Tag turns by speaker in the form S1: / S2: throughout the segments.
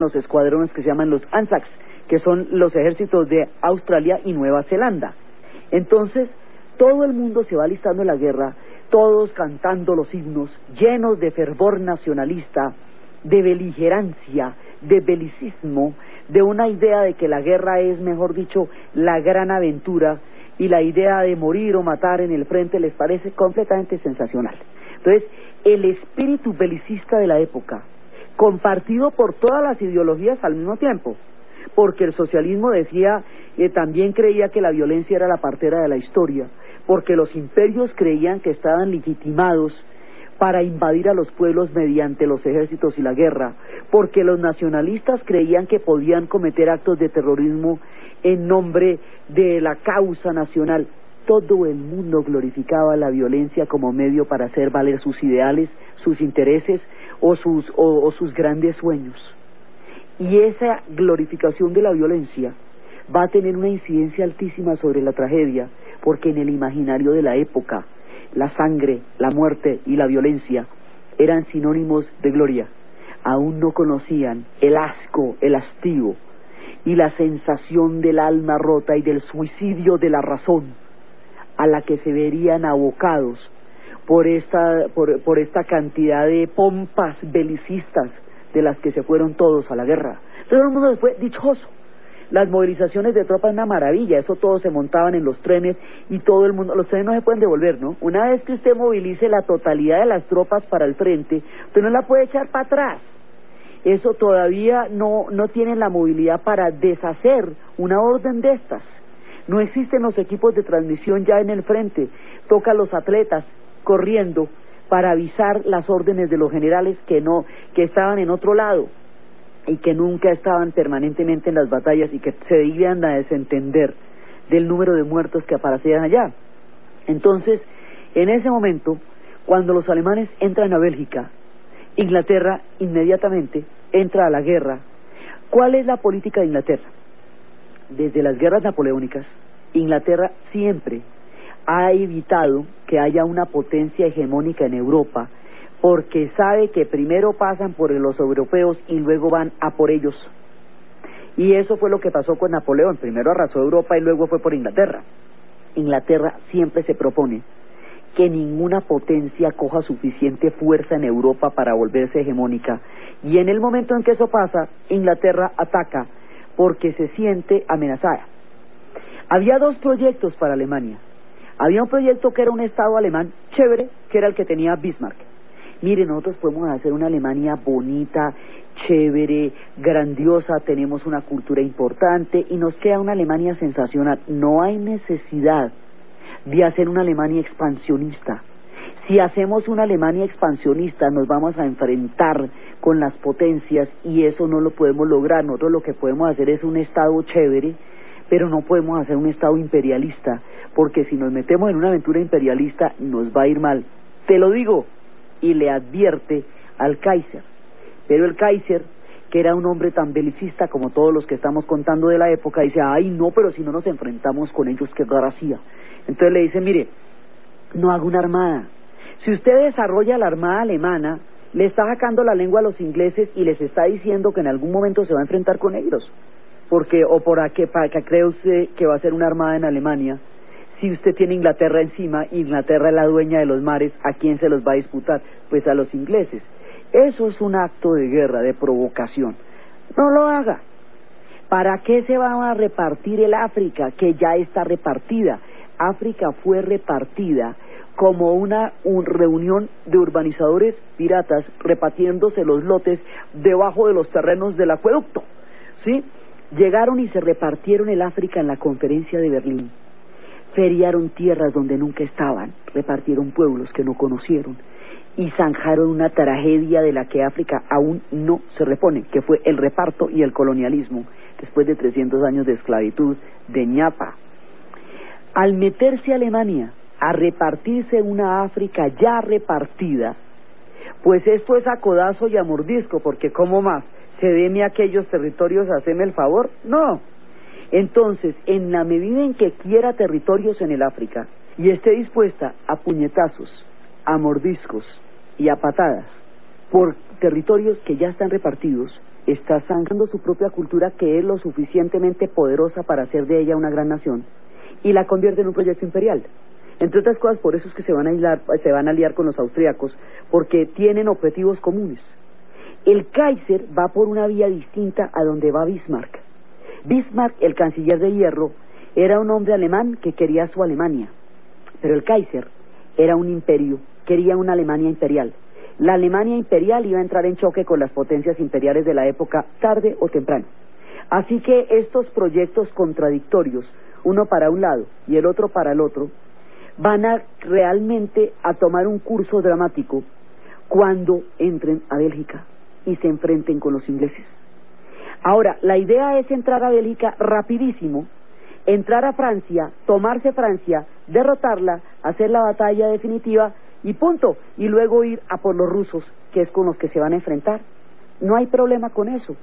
S1: los escuadrones que se llaman los ANZACs, que son los ejércitos de Australia y Nueva Zelanda. Entonces, todo el mundo se va alistando en la guerra, todos cantando los himnos, llenos de fervor nacionalista, de beligerancia, de belicismo, de una idea de que la guerra es, mejor dicho, la gran aventura, y la idea de morir o matar en el frente les parece completamente sensacional. Entonces, el espíritu belicista de la época, compartido por todas las ideologías al mismo tiempo, porque el socialismo decía, también creía que la violencia era la partera de la historia, porque los imperios creían que estaban legitimados para invadir a los pueblos mediante los ejércitos y la guerra, porque los nacionalistas creían que podían cometer actos de terrorismo en nombre de la causa nacional. Todo el mundo glorificaba la violencia como medio para hacer valer sus ideales, sus intereses o sus grandes sueños. Y esa glorificación de la violencia va a tener una incidencia altísima sobre la tragedia, porque en el imaginario de la época, la sangre, la muerte y la violencia eran sinónimos de gloria. Aún no conocían el asco, el hastío y la sensación del alma rota y del suicidio de la razón a la que se verían abocados por esta cantidad de pompas belicistas de las que se fueron todos a la guerra. Todo el mundo fue dichoso. Las movilizaciones de tropas, una maravilla, eso todos se montaban en los trenes y todo el mundo, los trenes no se pueden devolver, ¿no? Una vez que usted movilice la totalidad de las tropas para el frente, usted no la puede echar para atrás. Eso todavía no tienen la movilidad para deshacer una orden de estas. No existen los equipos de transmisión ya en el frente, toca a los atletas corriendo para avisar las órdenes de los generales que estaban en otro lado y que nunca estaban permanentemente en las batallas y que se debían a desentender del número de muertos que aparecían allá. Entonces, en ese momento, cuando los alemanes entran a Bélgica, Inglaterra inmediatamente entra a la guerra. ¿Cuál es la política de Inglaterra? Desde las guerras napoleónicas, Inglaterra siempre ha evitado que haya una potencia hegemónica en Europa, porque sabe que primero pasan por los europeos y luego van a por ellos. Y eso fue lo que pasó con Napoleón, primero arrasó Europa y luego fue por Inglaterra. Inglaterra siempre se propone que ninguna potencia coja suficiente fuerza en Europa para volverse hegemónica, y en el momento en que eso pasa, Inglaterra ataca porque se siente amenazada. Había dos proyectos para Alemania. Había un proyecto que era un Estado alemán chévere, que era el que tenía Bismarck. Mire, nosotros podemos hacer una Alemania bonita, chévere, grandiosa, tenemos una cultura importante y nos queda una Alemania sensacional. No hay necesidad de hacer una Alemania expansionista. Si hacemos una Alemania expansionista nos vamos a enfrentar con las potencias y eso no lo podemos lograr. Nosotros lo que podemos hacer es un Estado chévere, pero no podemos hacer un Estado imperialista, porque si nos metemos en una aventura imperialista nos va a ir mal. Te lo digo, y le advierte al Kaiser. Pero el Kaiser, que era un hombre tan belicista como todos los que estamos contando de la época, dice, ay no, pero si no nos enfrentamos con ellos, qué gracia. Entonces le dice, mire, no haga una armada. Si usted desarrolla la armada alemana, le está sacando la lengua a los ingleses y les está diciendo que en algún momento se va a enfrentar con ellos. Porque, para que cree usted que va a ser una armada en Alemania, si usted tiene Inglaterra encima, Inglaterra es la dueña de los mares, ¿a quién se los va a disputar? Pues a los ingleses. Eso es un acto de guerra, de provocación. No lo haga. ¿Para qué se va a repartir el África, que ya está repartida? África fue repartida como una reunión de urbanizadores piratas repartiéndose los lotes debajo de los terrenos del acueducto, ¿sí? Llegaron y se repartieron el África en la conferencia de Berlín. Feriaron tierras donde nunca estaban, repartieron pueblos que no conocieron y zanjaron una tragedia de la que África aún no se repone, que fue el reparto y el colonialismo, después de 300 años de esclavitud, de ñapa. Al meterse Alemania a repartirse una África ya repartida, pues esto es a codazo y a mordisco, porque ¿cómo más? ¿Cedeme aquellos territorios, haceme el favor? No. Entonces, en la medida en que quiera territorios en el África y esté dispuesta a puñetazos, a mordiscos y a patadas por territorios que ya están repartidos, está zanjando su propia cultura, que es lo suficientemente poderosa para hacer de ella una gran nación, y la convierte en un proyecto imperial. Entre otras cosas, por eso es que se van a aliar con los austríacos, porque tienen objetivos comunes. El Kaiser va por una vía distinta a donde va Bismarck. Bismarck, el canciller de hierro, era un hombre alemán que quería su Alemania, pero el Kaiser era un imperio, quería una Alemania imperial. La Alemania imperial iba a entrar en choque con las potencias imperiales de la época, tarde o temprano. Así que estos proyectos contradictorios, uno para un lado y el otro para el otro, van a realmente a tomar un curso dramático cuando entren a Bélgica y se enfrenten con los ingleses. Ahora, la idea es entrar a Bélgica rapidísimo, entrar a Francia, tomarse Francia, derrotarla, hacer la batalla definitiva y punto, y luego ir a por los rusos, que es con los que se van a enfrentar. No hay problema con eso.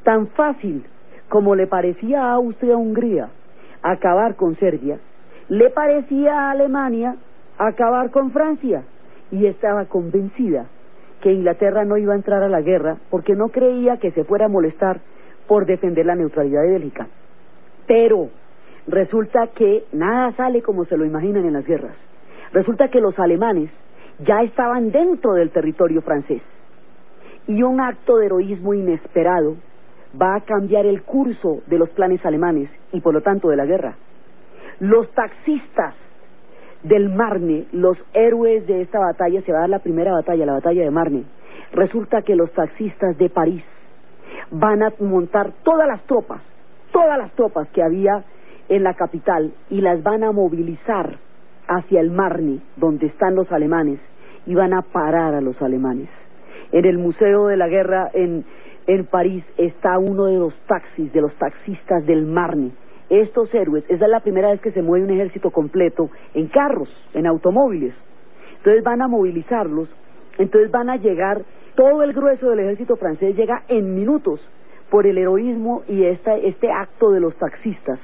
S1: Tan fácil como le parecía a Austria-Hungría acabar con Serbia, le parecía a Alemania acabar con Francia, y estaba convencida que Inglaterra no iba a entrar a la guerra porque no creía que se fuera a molestar por defender la neutralidad de Bélgica. Pero resulta que nada sale como se lo imaginan en las guerras. Resulta que los alemanes ya estaban dentro del territorio francés, y un acto de heroísmo inesperado va a cambiar el curso de los planes alemanes y por lo tanto de la guerra. Los taxistas del Marne, los héroes de esta batalla, se va a dar la primera batalla, la batalla de Marne. Resulta que los taxistas de París van a montar todas las tropas que había en la capital, y las van a movilizar hacia el Marne, donde están los alemanes, y van a parar a los alemanes. En el Museo de la Guerra en París está uno de los taxistas del Marne. Estos héroes, esa es la primera vez que se mueve un ejército completo en carros, en automóviles. Entonces van a movilizarlos, entonces van a llegar, todo el grueso del ejército francés llega en minutos por el heroísmo y este acto de los taxistas.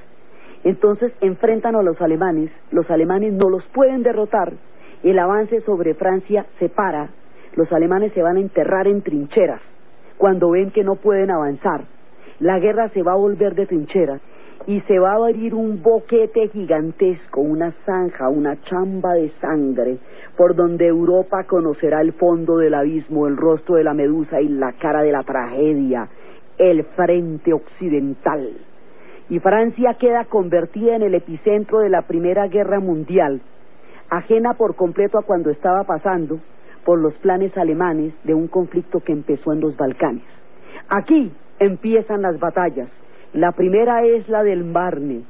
S1: Entonces enfrentan a los alemanes no los pueden derrotar, el avance sobre Francia se para, los alemanes se van a enterrar en trincheras cuando ven que no pueden avanzar. La guerra se va a volver de trincheras y se va a abrir un boquete gigantesco, una zanja, una chamba de sangre, por donde Europa conocerá el fondo del abismo, el rostro de la medusa y la cara de la tragedia, el frente occidental. Y Francia queda convertida en el epicentro de la Primera Guerra Mundial, ajena por completo a cuando estaba pasando por los planes alemanes de un conflicto que empezó en los Balcanes. Aquí empiezan las batallas. La primera es la del Marne,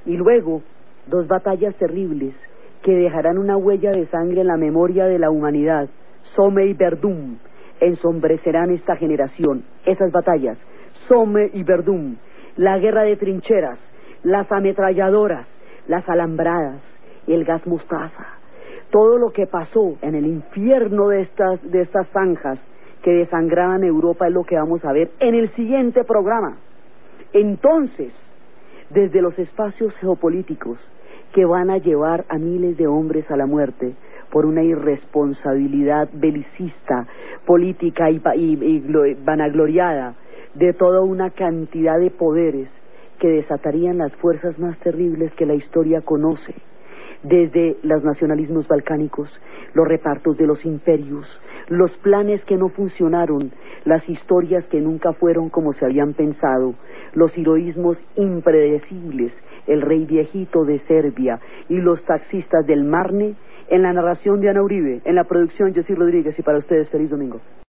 S1: y luego dos batallas terribles que dejarán una huella de sangre en la memoria de la humanidad. Somme y Verdun ensombrecerán esta generación. Esas batallas, Somme y Verdun, la guerra de trincheras, las ametralladoras, las alambradas, el gas mostaza, todo lo que pasó en el infierno de estas zanjas que desangraban Europa es lo que vamos a ver en el siguiente programa. Entonces, desde los espacios geopolíticos que van a llevar a miles de hombres a la muerte por una irresponsabilidad belicista, política y vanagloriada, de toda una cantidad de poderes que desatarían las fuerzas más terribles que la historia conoce, desde los nacionalismos balcánicos, los repartos de los imperios, los planes que no funcionaron, las historias que nunca fueron como se habían pensado, los heroísmos impredecibles, el rey viejito de Serbia y los taxistas del Marne, en la narración de Ana Uribe, en la producción Jessy Rodríguez, y para ustedes feliz domingo.